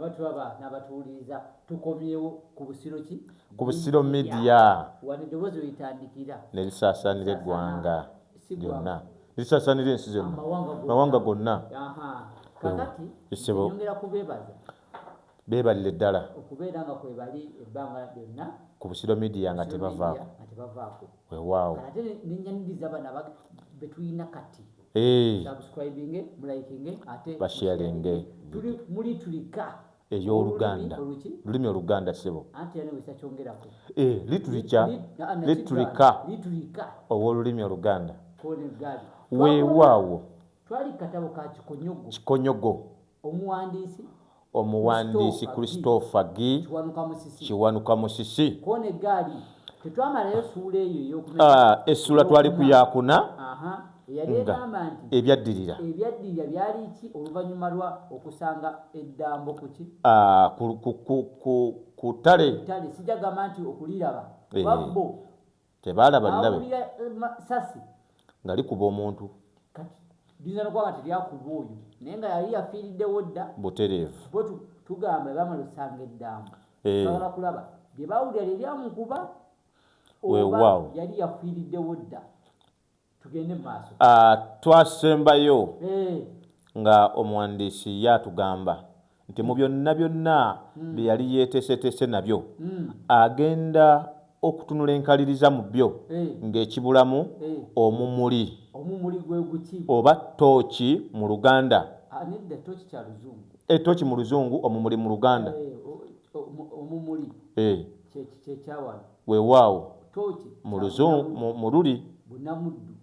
abatwaba n'abatuuliriza tukomyewo ku Busiro ki ku Busiro media wano eddoboozi wetandikira ne lisaasaanira eggwanga lyonna lisaasaanira ensi zonna mawanga gonna kakati nyongera kubeebaza beebalire ddala okubeera nga kwebali ebbanga lyonna ku Busiro media nga tebavaako weewaawo ate nenyaniriza bana betulina kati subscribing mliking ate basharinge muli tulika ey'Oluganda lulimi Oluganda sebo anti yana wesa kyongerako litulika ow'olulimi Oluganda kone gali weewaawo twali katabo ka Kikonyogo omuwandiisi Christopher G Kiwanuka Musisi kone gali tetwamalayo suula eyo ey'okumenya essula twali kuyakuna yali egamba nti ebyaddirira byali ki oluvannyuma lwa okusanga eddambo kuki ku ttale sijja gamba nti okuliraba babbo tebaalaba lilabe awulira sasi nga likuba omuntu kati liyinza nokuba nga teryakuba oyo naye nga yali yafiiriddewo dda butereevu bo tugamba bamala osanga eddambo bagala kulaba lye baawulira lyeryamukuba weewaawo yali yafiiriddewo dda tugende maaso twasembayo nga omuwandiisi yatugamba nti mu byonna bye yali yeeteeseteese nabyo agenda okutunula enkaliriza mu byo ng'ekibulamu omumuli gwe guki oba tooki mu Luganda nedda tooki kya Luzungu tooki mu Luzungu omumuli mu Luganda omumuli kyekyawano weewaawo tooki mu Luzungu mu Luli bunamuddu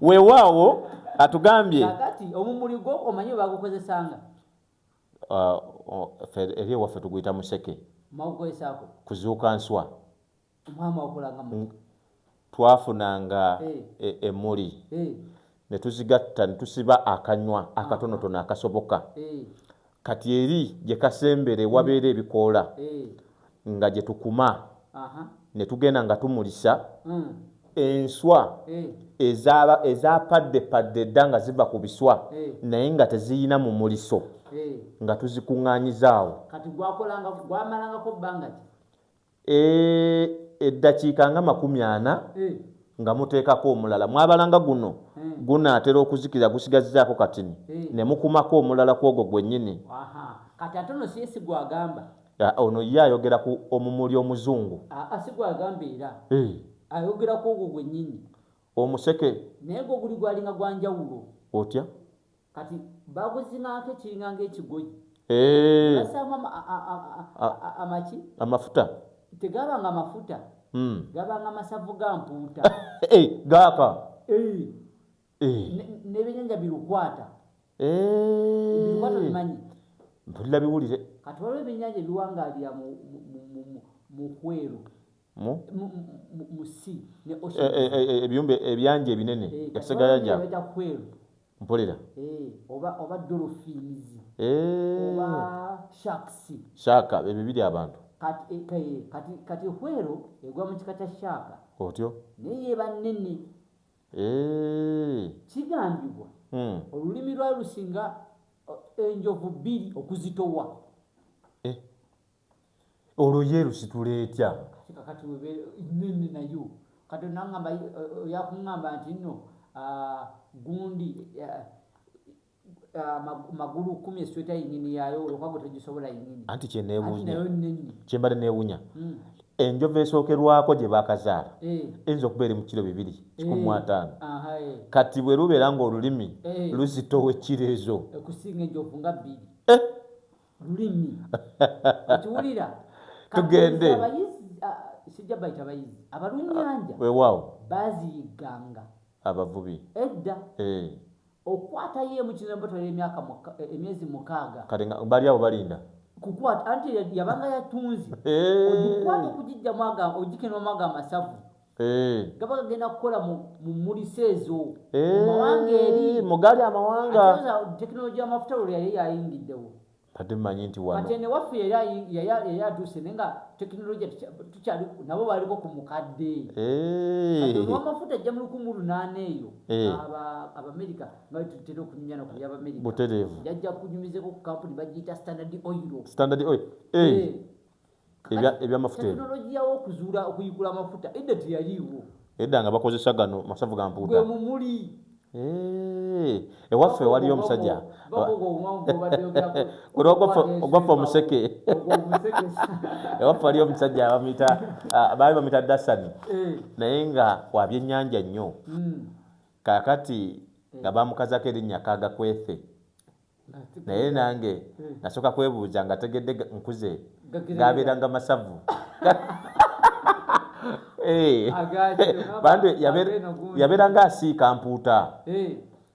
weewaawo atugambye kakati omumuli gwo omanyi bagukozesanga eri ewaffe tuguyita museke mawukozesaako kuzuuka nswa omwami wakolanga twafunanga emmuli ne tuzigatta ne tusiba akanywa akatonotono akasoboka kati eri gye kasembere wabeera ebikoola nga gye tukuma ne tugenda nga tumulisa enswa ezaapadde dda nga ziva ku biswa naye nga teziyina mu muliso nga tuzikuŋŋaanyizaawo kati gwamalangako bbanga ki eddakiika nga 40 nga muteekako omulala mwabalanga guno gunaatera okuzikira gusigazzaako katini ne mukumako omulala ku ogwo gwennyini kati ate ono siyesi gwagamba ono ye ayogera ku omumuli omuzungu si gwagamba era ayogeraku ogwo gwennyini omuseke naye gwo guli gwalinga gwanjawulo otya kati baguzingako ekiringa ng'ekigoyi basaamu amaki amafuta tegabanga mafuta gabanga masavu ga mpuuta gaaka n'ebyenyanja birukwata bimanyi mpulira biwulire kati waliwo ebyenyanja ebiwangaalira mu kweru musi ebiyumba ebyanja ebinene ekisegayaja kweru mpulira oba dolphins oba sharka ebyo biri abantu kati hwero egwa mu kika kya shaaka otyo naye yeba nnene kigambibwa olulimi lwa lusinga enjovu 2 okuzitowa olwo ye lusitula etya kati nene nayo kati nangamba yakuŋŋamba nti nno gundi magulu 10 esweta yingini yayo olwokago tegisobola yingini anti kyembadde neewunya enjovu esookerwako gye bakazaala eyinza okuba eri mu kiro 215 kati bwe lubeera ng'olulimi luzitowa ekkiro ezo okusinga enjovu nga 2 lulimi okiwulira tugende sijja bayita bayizi abalunnyanja weewaawo baaziyiganga abavubi edda okwatayo mu kino batwala emyezi 6 kale bali abo balinda kukwata anti yabanga yatunzi ogikwata okugijjamu ogikenamu ago amasavu gaba gagenda kukola mu mulisa ezo mu mawanga eri mugali amawanga tekinologiya y'amafuta olwo yali yayingiddewo kati manyi nti wano kati ne waffe yayatuuse naye nga tekinologiya tukyali nabo baliko ku mukadde kati olw'amafuta ajja mu 1800 eyo abamerika nga tutera okunyumyana ku by'abamerika butereevu jajja kunyumizeko ku kampuni bagiyita standard oil ebyamafuta tekinologiya w'okuzuula okuyigula amafuta edda teyaliiwo edda nga bakozesa gano masavu ga mpuuta gwe mumuli ewaffe waliyo omusajja ogwaffe omuseke ewaffe waliyo omusajja baali bamuyita Dasani naye nga wabyennyanja nnyo kaakati nga bamukazako erinnya Kaagakwethe naye nange nasooka kwebuuza nga tegedde nkuze gabeeranga masavu bantu yabeeranga asiika mpuuta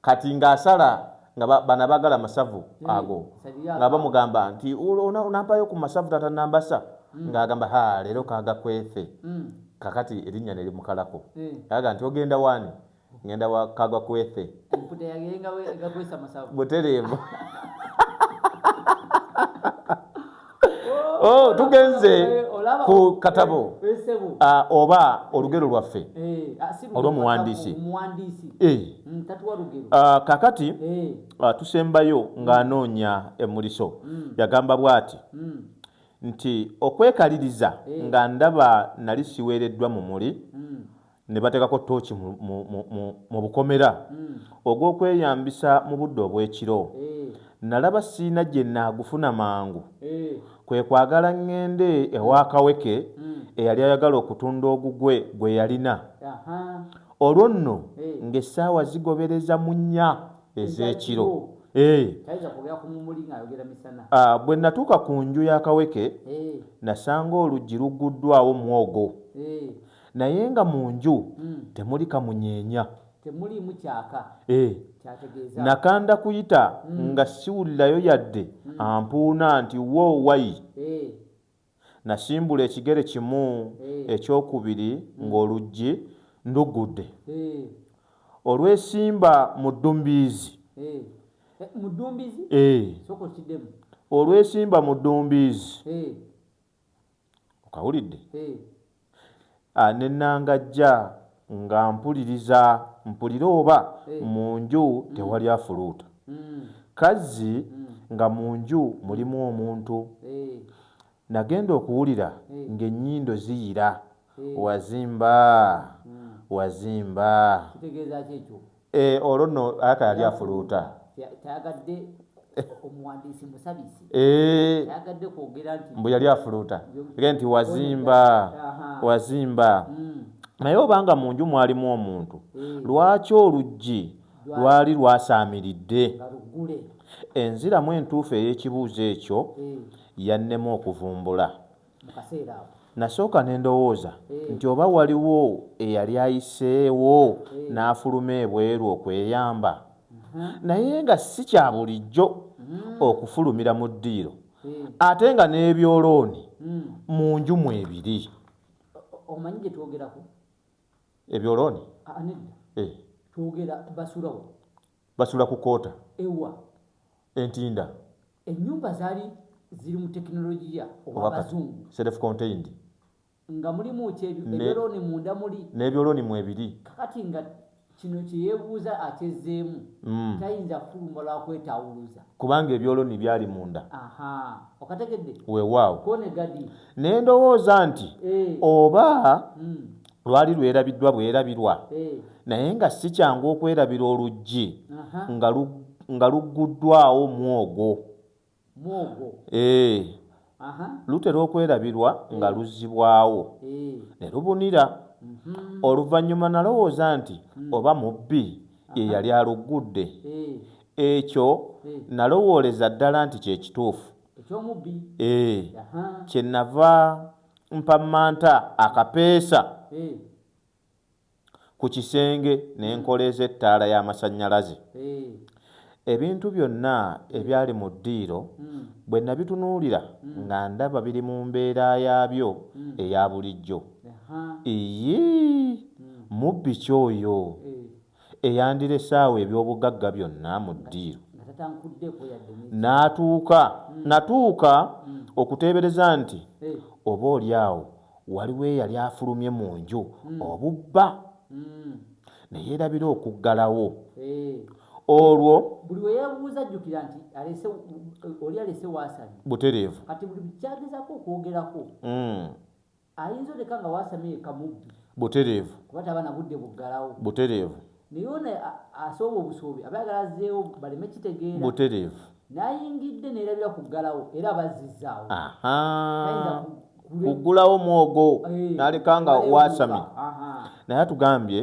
kati ng'asala nga bana baagala masavu ago nga bamugamba nti onampayo ku masavu tata nambasa ng'agamba leero Kaagakwethe kakati erinnya ne limukalako aga nti ogenda waani ngenda wa Kaagakwethe butereevu tugenze ku katabo oba olugero lwaffe olw'omuwandiisi kakati tusembayo ng'anoonya emuliso yagamba bw'ati nti okwekaliriza nga ndaba nali siweereddwa mu muli ne bateekako tooki mu bukomera ogw'okweyambisa mu budde obw'ekiro nalaba siina gye naagufuna mangu kwe kwagala ngende ewa Kaweke eyali ayagala okutunda ogugwe gwe yalina olwo nno ng'essaawa zigobereza mu 4 ez'ekiro bwe natuuka ku nju ya Kaweke nasanga oluggi lugguddwawo mwogo naye nga mu nju temuli kamunyeenya temuliimu kyaka nakanda kuyita nga siwulirayo yadde ampuuna nti woowayi nasimbula ekigere kimu ekyokubiri ng'oluggi ndugudde olwesimba mu ddumbiizi olwesimba mu ddumbiizi okawulidde ne nangajja nga mpulira oba mu nju tewali afuluuta kazzi nga mu nju mulimu omuntu nagenda okuwulira ng'ennyindo ziyira wazimba olwo nno aka yali afuluuta omuwandiisi musabisi yagadde kwogera nti mbu yali afuluuta nti wazimba naye obanga mu nju mwalimu omuntu lwaki oluggi lwali lwasaamiridde enziramu entuufu ey'ekibuuzo ekyo yannemu okuvumbula nasooka ne ndowooza nti oba waliwo eyali ayiseewo n'afuluma ebweru okweyamba naye nga si kya bulijjo okufulumira mu ddiiro ate nga n'ebyolooni mu nju mu ebiri omanyi gye twogerako ebyolooni twogera basula ku koota ewa entinda ennyumba zaali ziri mu tekinologiya oba abazungu self contained nga mulimu ebyolooni munda muli n'ebyolooni mu ebiri kakati nga kino kyeyeebuuza akyezzeemu tayinza kufuluma lwakwetawuluza kubanga ebyolooni byali munda okategedde weewaawo konegadi ne ndowooza nti oba lwali lwerabiddwa bwerabirwa naye nga si kyangu okwerabira oluggi nga lugguddwawo mwogo lutera okwerabirwa nga luzzibwawo ne lubunira oluvannyuma nalowooza nti oba mubbi ye yali aluggudde ekyo nalowooleza ddala nti kyekituufu kyenava mpammanta akapeesa ku kisenge n'enkoleeza ettaala y'amasannyalaze ebintu byonna ebyali mu ddiiro bwe nabitunuulira nga ndaba biri mu mbeera yaabyo eya bulijjo mubbi kyoyo eyandira essaawa eby'obugagga byonna mu ddiiro n'atuuka natuuka okuteebereza nti oba oli awo waliwo eyali afulumye mu nju obubba ne yeerabira okuggalawo olwo buli we yeebuuza ajjukira nti oli alese waasamye butereevu kati buli kyagezaako okwogerako ayinza oleka nga waasamye ekamubbi butereevu kuba taba na budde buggalawo butereevu naye ono asooba obusuubi aba ayagala azzeewo baleme kitegeera butereevu n'ayingidde neerabira kuggalawo era bazizzaawo kuggulawo mwogo n'aleka nga waasamye naye atugambye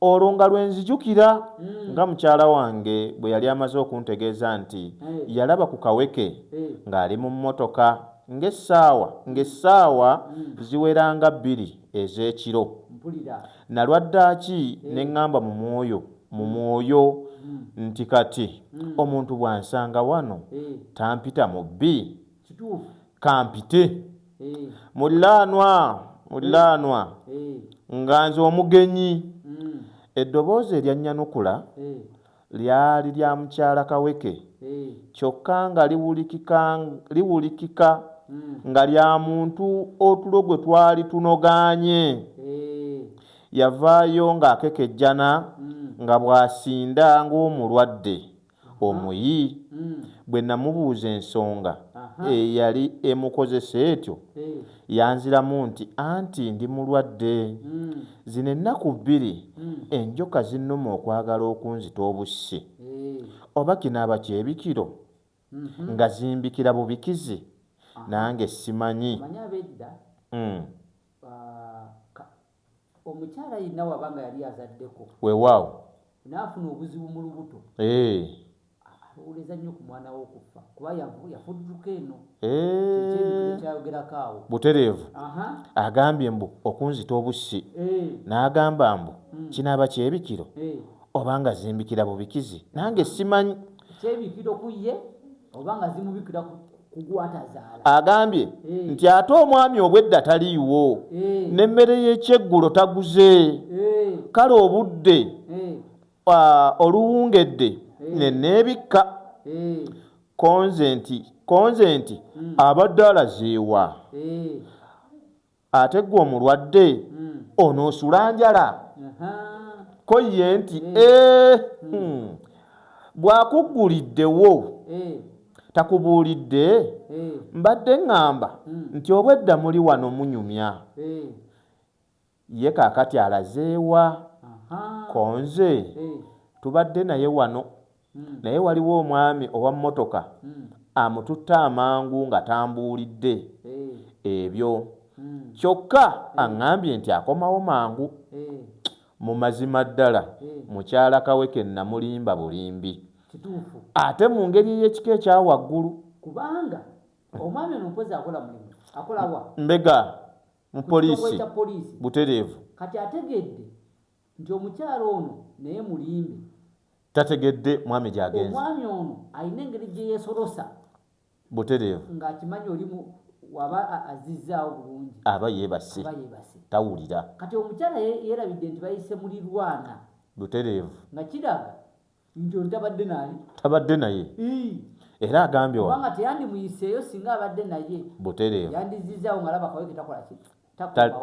olwo nga lwenzijukira nga mukyala wange bwe yali amaze okuntegeeza nti yalaba ku kaweke ng'ali mu mmotoka ng'essaawa ziweranga 2 ez'ekiro nalwaddaaki ne ŋŋamba mu mwoyo nti kati omuntu bw'ansanga wano tampita mu bbi kampite muliraanwa nga nze omugenyi eddoboozi eryanyanukula lyali lya mukyala kaweke kyokka nga liwulikika nga lya muntu otulo gwe twali tunogaanye yavaayo ng'akekejjana nga bw'asinda ng'omulwadde omuyi bwe namubuuza ensonga eyali emukozesa etyo yanziramu nti anti ndi mulwadde zino ennaku 2 enjoka zinnuma okwagala okunzita obussi oba kinaaba kyebikiro nga zimbikira bubikizi nange simanyi omukyala yenna wabanga yali azaddeko weewaawo n'afuna obuzibu mu lubuto alowoleza nnyo ku mwana we okufa kuba yafudduka eno ekyayogerako awo butereevu agambye mbu okunzita obussi n'agamba mbu kinaaba kyebikiro oba nga zimbikira bubikizi nange simanyi kyebikiro ku ye oba nga zimubikira kugwatazaala agambye nti ate omwami obwedda taliiwo n'emmere y'ekyeggulo taguze kale obudde oluwungedde nenneebikka konze nti abadde alazeewa ate gwe omulwadde onoosula njala ko ye nti bw'akugguliddewo takubuulidde mbadde ŋŋamba nti obwedda muli wano munyumya ye kaakati alazeewa konze tubadde naye wano naye waliwo omwami owa mmotoka amututte amangu nga tambuulidde ebyo kyokka aŋŋambye nti akomawo mangu mu mazima ddala mukyala kaweke namulimba bulimbi ate mu ngeri ey'ekika ekya waggulu kubanga omwami ono mpozi akola mulimu akolawa mbega mu poliisi butereevu kati ategedde nti omukyala ono naye mulimbe tategedde mwami gy'agenze omwami ono alina engeri gye yeesolosa butereevu ng'akimanyi olimu waba azizzaawo bulungi aba yeebase tawulira kati omukyala yeerabidde nti bayise mulirwana butereevu nga kiraga nti ono tabadde naye era agambye kubanga teyandimuyiseeyo singa abadde naye butereevu yandizizzaawo nga laba kaweke takola ki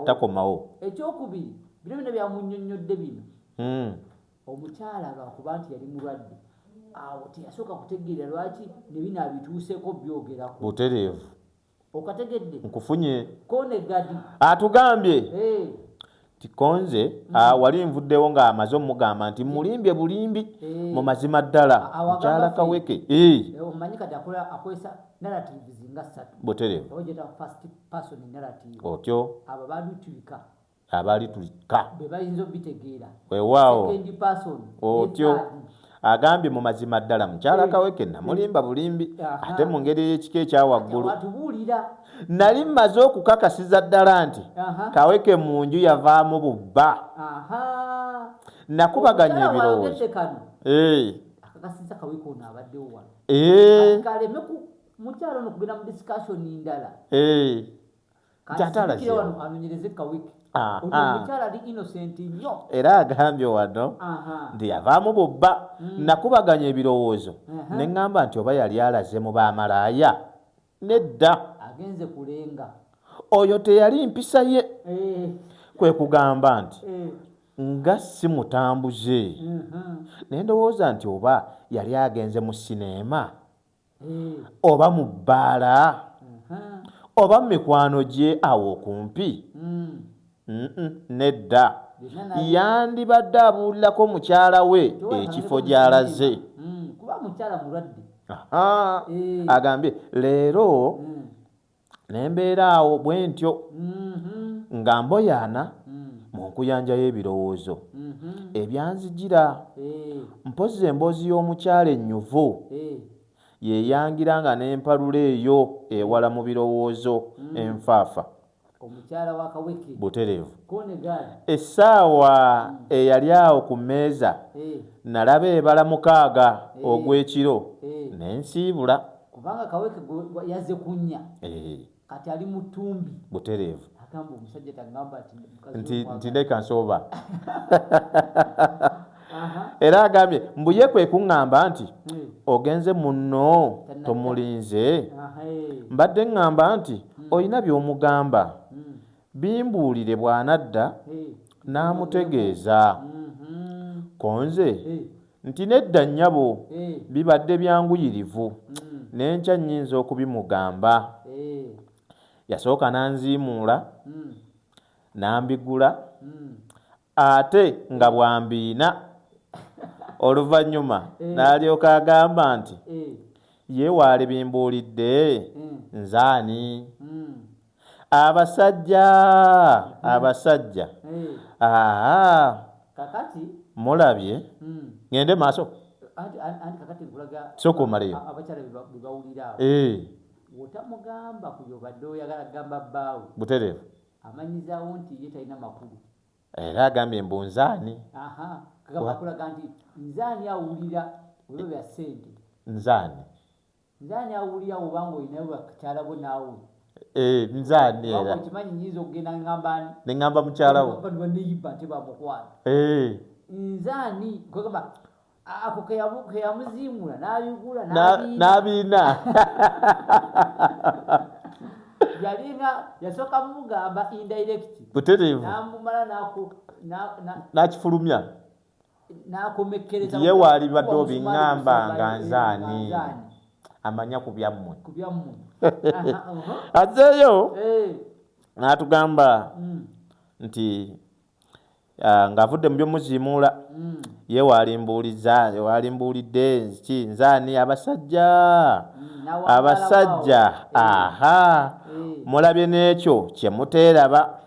takomawo ekyokubiri bino bino byamunnyonnyodde bino omukyala lwakuba nti yali mulwadde awo teyasooka kutegeera lwaki ne bino abituuseeko byogerako butereevu okategedde nkufunye konegadi atugambye tikonze wali nvuddewo ng'amaze omugamba nti mulimbye bulimbi mu mazima ddala mukyala kaweke omanyi kati akozesa narratives nga 3 butereevu ogeta first person narrative otyo abo abalitulika be bayinza obitegeera weewaawo second person otyo agambye mu mazima ddala mukyala kaweke namulimba bulimbi ate mu ngeri y'ekika ekya waggulu nali mmaze okukakasiza ddala nti kaweke mu nju yavaamu bubba nakubaganya ebirowoozo akakasiza kaweke ono abaddewo wano kaleme mukyala ono kugenda mu discussion ndala kyatalaze anonyereze kaweke omukyala ali innocent nnyo era agambye wano nti yavaamu bubba nakubaganya ebirowoozo ne ŋŋamba nti oba yali alaze mu baamalaaya nedda agenze kulenga oyo teyali mpisa ye kwe kugamba nti nga simutambuze naye ndowooza nti oba yali agenze mu sineema oba mu bbaala oba mu mikwano gye awo okumpi nedda yandibadde abuulirako mukyala we ekifo gy'alaze kuba mukyala mulwadde agambye leero nembeera awo bwe ntyo nga mboyaana mu nkuyanja y'ebirowoozo ebyanzigira mpozi emboozi y'omukyala ennyuvu yeyangira nga n'empalula eyo ewala mu birowoozo enfaafa omukyala wa Kaweke butereevu essaawa eyali awo ku mmeeza nalaba ebala 6 ogw'ekiro n'ensiibula kubanga Kaweke yazze kunnya kati ali mu ttumbi butereevu agamba omusajja tagamba nti ndeka nsooba era agambye mbuye kwe kuŋŋamba nti ogenze munno tomulinze mbadde ŋŋamba nti olina by'omugamba bimbuulire bw'anadda n'amutegeeza konze nti nedda nnyabo bibadde byanguyirivu n'enkya nnyinza okubimugamba yasooka n'anziimuula n'ambigula ate nga bw'ambiina oluvannyuma n'alyoka agamba nti yeewaale bimbuulidde nzaani abasajja kakati mulabye ngende maaso kakati nkulaga sooka omaleyo abakyala bwe bawulira wotamugamba ku byobadde oyagala kugamba bbaawe butereevu amanyizaawo nti ye talina makulu era agambye mbu nzaani kakulaga nti nzaani awulira ebyo bya ssente nzaani awulira obanga olinayo bakyala bo naawe nzaani era okimanyi nyinza okugenda neŋŋamba mukyala wo baneyiba nti bamukwata nzaani kwegamba ako keyamuziimula n'abigula n'abiina yalinga yasooka mugamba indirect butereevu namumala n'akifulumya n'akomekkereza ye waali badde obiŋŋamba nga nzaani amanya ku byammwe azzeeyo n'atugamba nti ng'avudde mu by'omuziimuula ye walimbuulidde ki nzaani abasajja mulabye n'ekyo kye muteeraba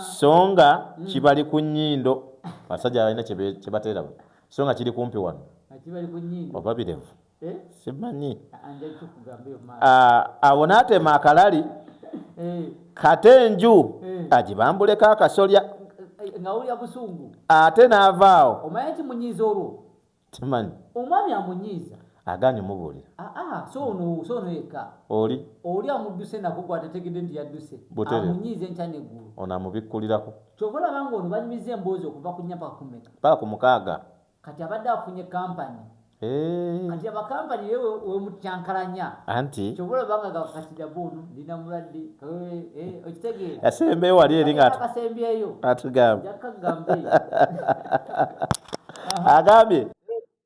so nga kibali ku nnyindo abasajja balina kye bateeraba so nga kiri kumpi wano oba birevu simanyi awo n'atema akalali kate enju agibambuleko akasolya ngawulya busungu ate n'avaawo omanyi nti munyiiza olwo timanyi omwami amunyiiza aganye mubuulira so ono yekka oli amudduse nako gwatategedde nti yadduse amunyiiza enkya neggulu ono amubikkulirako kyova olaba nga ono banyumiza emboozi okuva ku 4 paka ku 9 paka ku 6 kati abadde afunye kampani kati abakampani wemutyankalanya anti kyova olaba nga gakatirabu ono ndina mulwadde okitegeera yasembeyo wali eri nga akasembeyo atugamba jakagambe agambye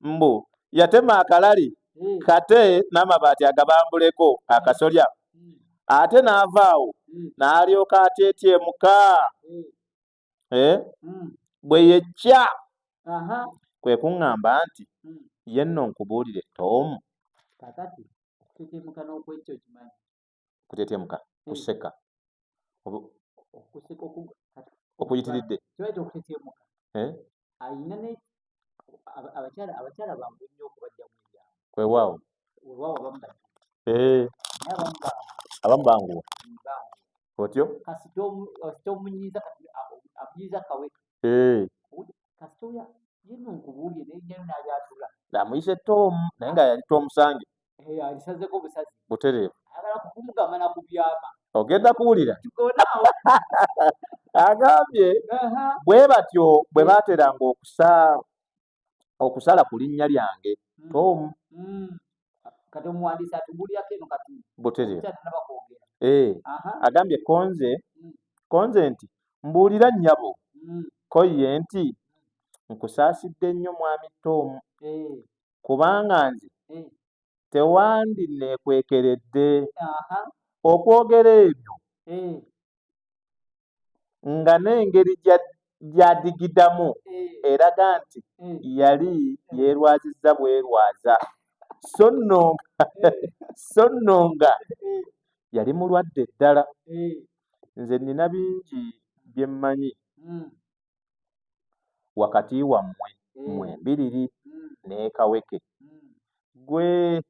mbu yatema akalali kate n'amabaati agabambuleko akasolya ate n'avaawo n'alyoka ateetyemuka bwe yecca kwe kuŋŋamba nti ye nno nkubuulire tomu kakati okutetemuka n'okwekyo kimanyi kutetemuka kuseka okuyitiridde kibaita okutetemuka ayina abakyala bangu nnyo okubajja mu ebyalo kwewaawo abamu banguwa otyo kasita omunyiiza amunyiiza Kaweke kasita yeno nkubuulye nenjayo n'abyatula amuyise tomu naye nga yali tomusange alisazeko busazi butereevu ayagala kumugamba nakubyama ogenda kuwulira agambye bwe batyo bwe baateranga okusala ku linnya lyange tomu kati omuwandiisi atubuulyako eno kati butereevu tanaba kwogera. agambye konze nti mbuulira nnyabo ko ye nti nkusaasidde nnyo mwami Tom kubanga nze tewandi neekwekeredde okwogera ebyo nga n'engeri gy'adigidamu eraga nti yali yeerwazizza bwerwaza so nno nga yali mulwadde ddala. Nze nina bingi bye mmanyi wakati wammwe mwembiriri ne Kaweke gwe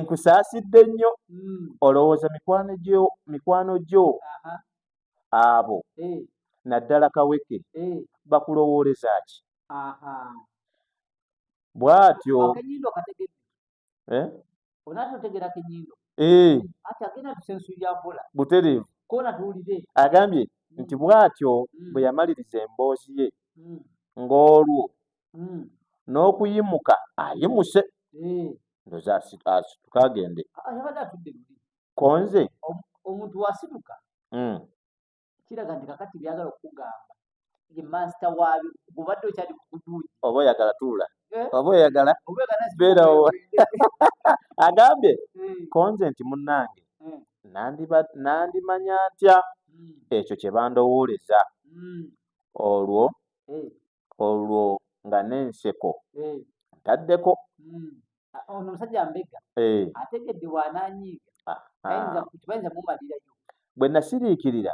nkusaasidde nnyo olowooza mikwano gyo abo naddala Kaweke bakulowooleza ki bw'atyo butereevu agambye nti bw'atyo bwe yamaliriza emboozi ye ng'olwo n'okuyimuka ayimuse ndoza tukagende konze omuntu wasituka kiraga nti kakati byagala okugamba ye master waabyo bw'obadde okyali ku kuduuki oba oyagala tuula oba oyagala beerawo agambye konze nti munnange nandimanya ntya ekyo kye bandowooleza olwo nga n'enseko ntaddeko ono omusajja mbega ategedde bw'anaanyiiga bayinza mumalirayo. Bwe nasiriikirira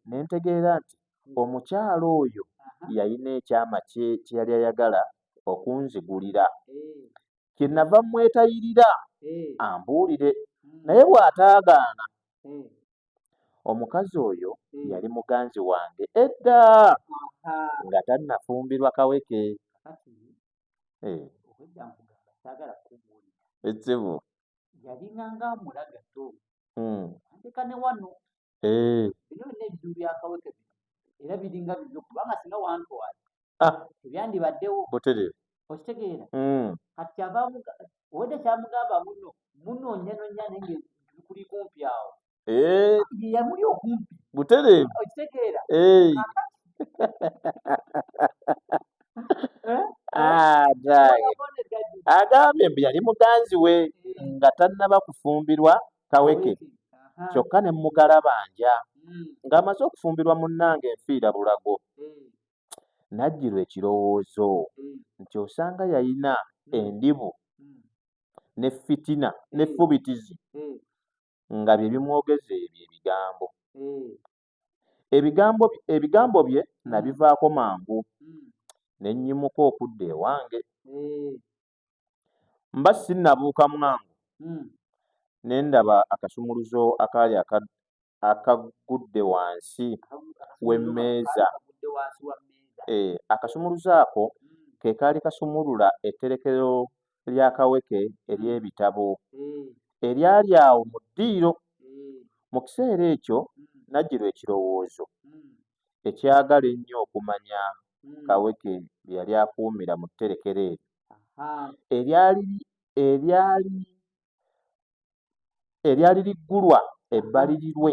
ne ntegeera nti omukyala oyo yalina ekyama kye yali ayagala okunzigulira kyenava mwetayirira ambuulire naye bw'ataagaana omukazi oyo yali muganzi wange edda nga tannafumbirwa Kaweke. Ekibu yalina ng'amulaga to anteka ne wano bino bina ebizibu bya Kaweke era biringa bibyo kubanga singa wantwala ebyandibaddewo butereevu okitegeera kati kyava owedde kyamugamba muno nnyanonnya naye ngekuli kumpi awo ye yamuli okumpi butereevu okitegeera agambye mbu yali muganzi we nga tannaba kufumbirwa Kaweke kyokka ne mugalabanja ng'amaze okufumbirwa munnange enfiira bulago najjirwa ekirowoozo nti osanga yalina endibu ne fitina ne ffubitizi nga bye bimwogeza ebyo ebigambo bye nabivaako mangu ne nnyimuka okudda ewange mba sinnabuuka mwangu ne ndaba akasumuluzo akaali akagudde wansi w'emmeeza. Akasumuluzo ako ke kaali kasumulula etterekero lya Kaweke ery'ebitabo eryali awo mu ddiiro. Mu kiseera ekyo najjirwa ekirowoozo ekyagala ennyo okumanya Kaweke bye yali akuumira mu tterekero eryo eryali liggulwa ebbali lirwe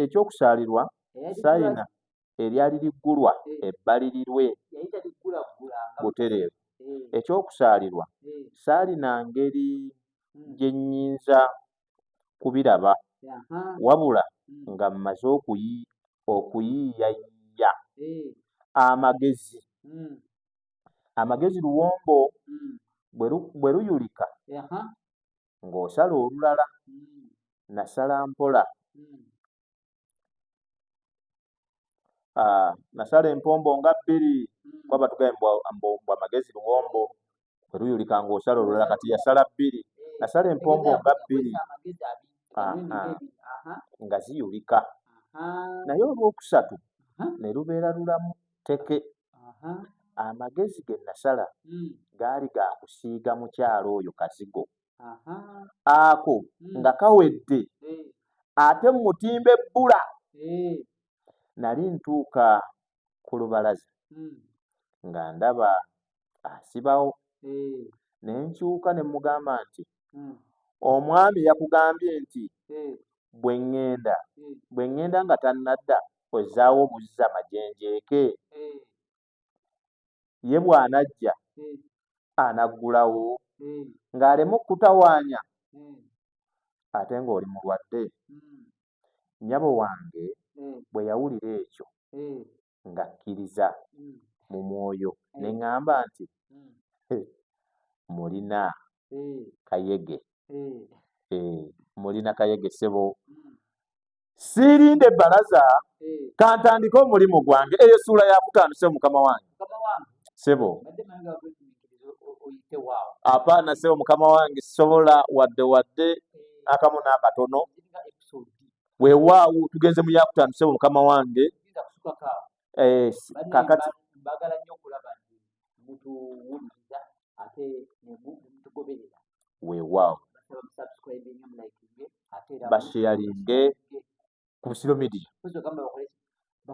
ekyokusaalirwa sayina eryali liggulwa ebbali lirwe butereevu ekyokusaalirwa saalina ngeri gye nnyinza kubiraba wabula nga mmaze okuyiiyayiiya amagezi luwombo bwe luyulika ng'osala olulala nasala mpola nasala empombo nga bbiri kwaba tugambe mbu amagezi luwombo bwe luyulika ng'osala olulala kati yasala bbiri nasala empombo nga bbiri nga ziyulika naye olwokusatu ne lubeera lulamu tteke. Amagezi ge nasala gaali ga kusiiga mukyala oyo kazigo ako nga kawedde ate mutimba ebbula. Nali ntuuka ku lubalaza nga ndaba asibawo ne nkyuka ne mugamba nti omwami yakugambye nti bwe ŋŋenda nga tannadda ozzaawo buzza majenjeeke ye bw'anajja anaggulawo ng'aleme okutawaanya ate ng'oli mulwadde. Nnyabo wange bwe yawulira ekyo ng'akkiriza mu mwoyo ne ŋŋamba nti mulina kayege, mulina kayege ssebo, siirinde ebbalaza kantandike omulimu gwange. Eyo essuula ya kutaano ssebo mukama wange ssebo, apaana ssebo mukama wange, sisobola wadde akamu n'akatono. Weewaawo tugenze mu yakutaano ssebo mukama wange. Kakati mbagala nnyo okulaba nti mutuwuliriza ate ne mutugoberera. Weewaawo basharinge ku social media,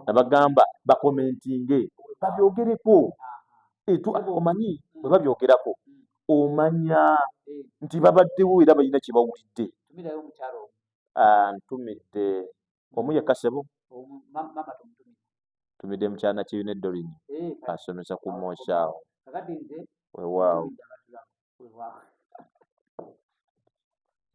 nabagamba bakomentinge, babyogereko. Omanyi bwe babyogerako omanya nti babaddewo era balina kye bawulidde. Ntumidde omu yekka ssebo, tumidde mukyana kiyune Dorini asomesa ku Moshaawo. Weewaawo.